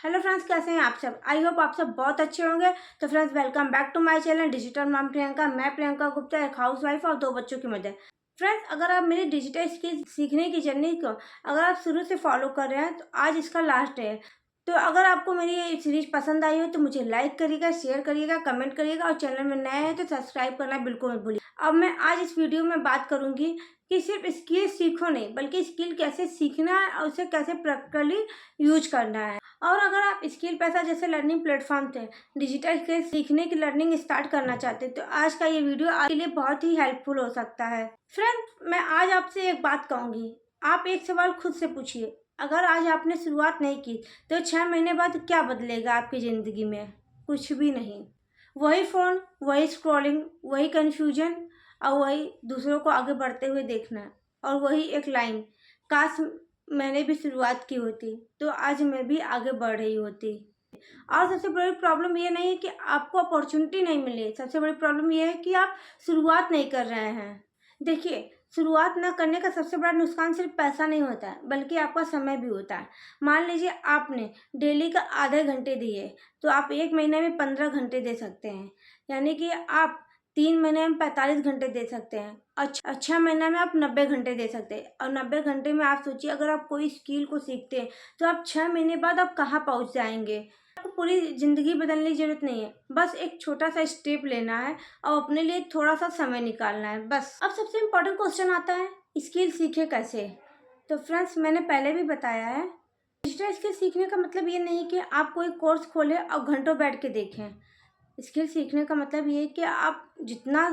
Hello friends, कैसे हैं आप सब। आई होप आप सब बहुत अच्छे होंगे। तो friends, welcome back to my channel digital mom Priyanka. मैं प्रियंका गुप्ता, एक हाउसवाइफ और 2 बच्चों की मदर। फ्रेंड्स, अगर आप मेरी डिजिटल स्किल सीखने की जर्नी को अगर आप शुरू से फॉलो कर रहे हैं तो आज इसका लास्ट डे है। तो अगर आपको मेरी ये सीरीज पसंद आई हो तो मुझे लाइक करिएगा, शेयर करिएगा, कमेंट करिएगा और चैनल में नए हैं तो सब्सक्राइब करना बिल्कुल मत भूलिए। अब मैं आज इस वीडियो में बात करूंगी कि सिर्फ स्किल सीखो नहीं, बल्कि स्किल कैसे सीखना है और उसे कैसे प्रैक्टिकली यूज करना है। और अगर आप स्किल पैसा जैसे लर्निंग प्लेटफॉर्म थे डिजिटल स्किल सीखने की लर्निंग स्टार्ट करना चाहते हैं तो आज का ये वीडियो आपके लिए बहुत ही हेल्पफुल हो सकता है। फ्रेंड्स, मैं आज आपसे एक बात कहूंगी। आप एक सवाल खुद से पूछिए, अगर आज आपने शुरुआत नहीं की तो 6 महीने बाद क्या बदलेगा आपकी ज़िंदगी में? कुछ भी नहीं। वही फ़ोन, वही स्क्रॉलिंग, वही कन्फ्यूजन और वही दूसरों को आगे बढ़ते हुए देखना और वही एक लाइन, काश मैंने भी शुरुआत की होती तो आज मैं भी आगे बढ़ रही होती। और सबसे बड़ी प्रॉब्लम ये नहीं है कि आपको अपॉर्चुनिटी नहीं मिली, सबसे बड़ी प्रॉब्लम ये है कि आप शुरुआत नहीं कर रहे हैं। देखिए, शुरुआत ना करने का सबसे बड़ा नुकसान सिर्फ पैसा नहीं होता है, बल्कि आपका समय भी होता है। मान लीजिए आपने डेली का आधे घंटे दिए तो आप 1 महीने में 15 घंटे दे सकते हैं, यानी कि आप 3 महीने में 45 घंटे दे सकते हैं। अच्छा महीना में आप 90 घंटे दे सकते हैं। और 90 घंटे में आप सोचिए, अगर आप कोई स्किल को सीखते हैं तो आप 6 महीने बाद आप कहाँ पहुँच जाएंगे। आपको पूरी ज़िंदगी बदलने की ज़रूरत नहीं है, बस एक छोटा सा स्टेप लेना है और अपने लिए थोड़ा सा समय निकालना है, बस। अब सबसे इम्पोर्टेंट क्वेश्चन आता है, स्किल सीखे कैसे। तो फ्रेंड्स, मैंने पहले भी बताया है, डिजिटल स्किल सीखने का मतलब ये नहीं कि आप कोई कोर्स खोलें और घंटों बैठ के देखें। स्किल सीखने का मतलब ये है कि आप जितना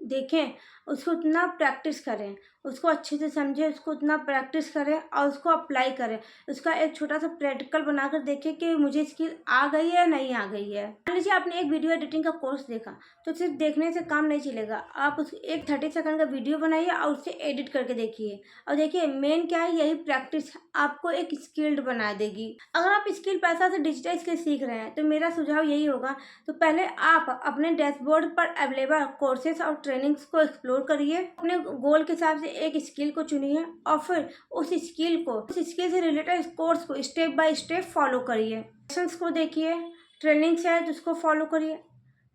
देखें उसको उतना प्रैक्टिस करें, उसको अच्छे से समझें, उसको उतना प्रैक्टिस करें और उसको अप्लाई करें। उसका एक छोटा सा प्रैक्टिकल बनाकर देखें कि मुझे स्किल आ गई है या नहीं आ गई है। मान लीजिए आपने एक वीडियो एडिटिंग का कोर्स देखा तो सिर्फ देखने से काम नहीं चलेगा। आप उस एक 30 सेकंड का वीडियो बनाइए और उसे एडिट करके देखिए। और देखिए, मेन क्या है, यही प्रैक्टिस आपको एक स्किल्ड बना देगी। अगर आप स्किल पैसा से डिजिटल स्किल सीख रहे हैं तो मेरा सुझाव यही होगा, तो पहले आप अपने डैशबोर्ड पर अवेलेबल कोर्सेज और ट्रेनिंग्स को एक्सप्लोर करिए। अपने गोल के हिसाब से एक स्किल को चुनिए और फिर उस स्किल से रिलेटेड कोर्स को स्टेप बाय स्टेप फॉलो करिए। लेसन्स को देखिए, ट्रेनिंग से है तो उसको फॉलो करिए।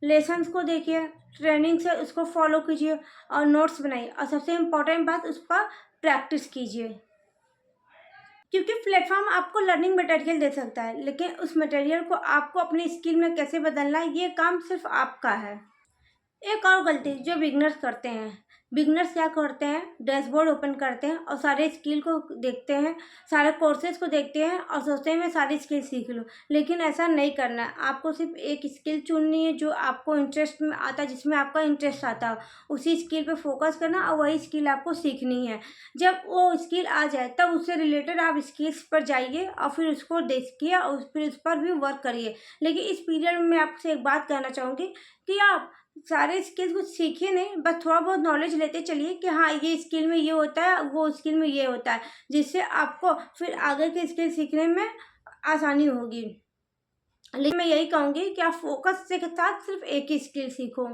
लेसन्स को देखिए, ट्रेनिंग से उसको फॉलो कीजिए और नोट्स बनाइए। और सबसे इम्पोर्टेंट बात, उस पर प्रैक्टिस कीजिए, क्योंकि प्लेटफॉर्म आपको लर्निंग मटेरियल दे सकता है, लेकिन उस मटेरियल को आपको अपनी स्किल में कैसे बदलना है, ये काम सिर्फ आपका है। एक और गलती जो बिगनर्स करते हैं, बिगनर्स क्या करते हैं, डैशबोर्ड ओपन करते हैं और सारे स्किल को देखते हैं, सारे कोर्सेज को देखते हैं और सोचते हैं मैं सारी स्किल सीख लूँ। लेकिन ऐसा नहीं करना है। आपको सिर्फ एक स्किल चुननी है जो आपको इंटरेस्ट में आता है, जिसमें आपका इंटरेस्ट आता है, उसी स्किल पे फोकस करना और वही स्किल आपको सीखनी है। जब वो स्किल आ जाए तब उससे रिलेटेड आप स्किल्स पर जाइए और फिर उसको देखिए और फिर उस पर भी वर्क करिए। लेकिन इस पीरियड में मैं आपसे एक बात कहना चाहूँगी कि आप सारे स्किल्स कुछ सीखिए नहीं, बस थोड़ा बहुत नॉलेज लेते चलिए कि हाँ, ये स्किल में ये होता है, वो स्किल में ये होता है, जिससे आपको फिर आगे के स्किल सीखने में आसानी होगी। लेकिन मैं यही कहूँगी कि आप फोकस के साथ सिर्फ एक ही स्किल सीखो।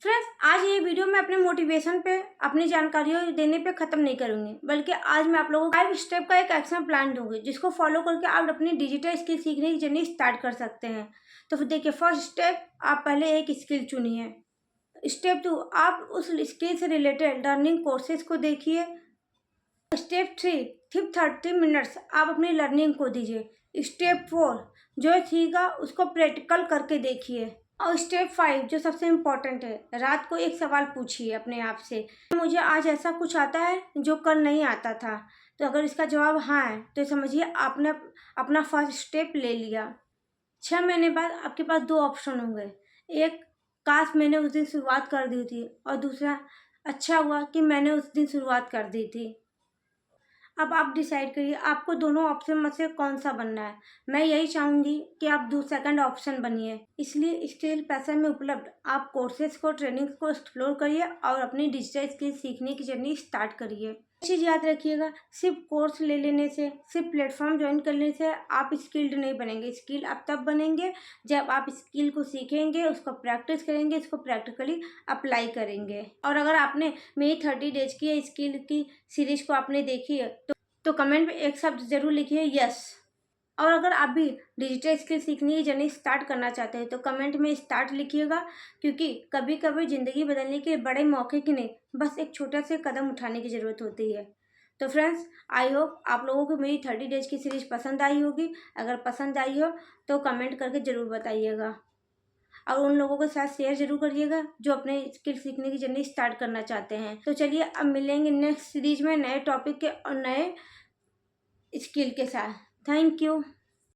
फ्रेंड्स, आज ये वीडियो मैं अपने मोटिवेशन पे, अपनी जानकारियों देने पे ख़त्म नहीं करूँगी, बल्कि आज मैं आप लोगों को 5 स्टेप का एक एक्शन प्लान दूंगी, जिसको फॉलो करके आप अपनी डिजिटल स्किल सीखने की जर्नी स्टार्ट कर सकते हैं। तो फिर देखिए, फर्स्ट स्टेप, आप पहले एक स्किल चुनिए। स्टेप 2, आप उस स्किल से रिलेटेड लर्निंग कोर्सेज को देखिए। स्टेप 3, सिर्फ 30 मिनट्स आप अपनी लर्निंग को दीजिए। स्टेप 4, जो सीखा उसको प्रैक्टिकल करके देखिए। और स्टेप 5, जो सबसे इम्पोर्टेंट है, रात को एक सवाल पूछिए अपने आप से, मुझे आज ऐसा कुछ आता है जो कल नहीं आता था। तो अगर इसका जवाब हाँ है तो समझिए आपने अपना फर्स्ट स्टेप ले लिया। 6 महीने बाद आपके पास 2 ऑप्शन होंगे, एक, काश मैंने उस दिन शुरुआत कर दी थी, और दूसरा, अच्छा हुआ कि मैंने उस दिन शुरुआत कर दी थी। अब आप डिसाइड करिए आपको दोनों ऑप्शन में से कौन सा बनना है। मैं यही चाहूँगी कि आप सेकंड ऑप्शन बनिए। इसलिए स्किल पैसा में उपलब्ध आप कोर्सेज को, ट्रेनिंग को एक्सप्लोर करिए और अपनी डिजिटल स्किल सीखने की जर्नी स्टार्ट करिए। चीज़ याद रखिएगा, सिर्फ कोर्स ले लेने से, सिर्फ प्लेटफॉर्म ज्वाइन करने से आप स्किल्ड नहीं बनेंगे। स्किल आप तब बनेंगे जब आप स्किल को सीखेंगे, उसको प्रैक्टिस करेंगे, उसको प्रैक्टिकली अप्लाई करेंगे। और अगर आपने मेरी 30 डेज की स्किल की सीरीज को आपने देखी है तो कमेंट में एक शब्द जरूर लिखिए, यस। और अगर आप भी डिजिटल स्किल सीखने की जर्नी स्टार्ट करना चाहते हैं तो कमेंट में स्टार्ट लिखिएगा, क्योंकि कभी कभी ज़िंदगी बदलने के बड़े मौके की नहीं, बस एक छोटा से कदम उठाने की ज़रूरत होती है। तो फ्रेंड्स, आई होप आप लोगों को मेरी 30 डेज की सीरीज पसंद आई होगी। अगर पसंद आई हो तो कमेंट करके ज़रूर बताइएगा, और उन लोगों के साथ शेयर जरूर करिएगा जो अपने स्किल सीखने की जर्नी स्टार्ट करना चाहते हैं। तो चलिए अब मिलेंगे नेक्स्ट सीरीज में नए टॉपिक के और नए स्किल के साथ। Thank you.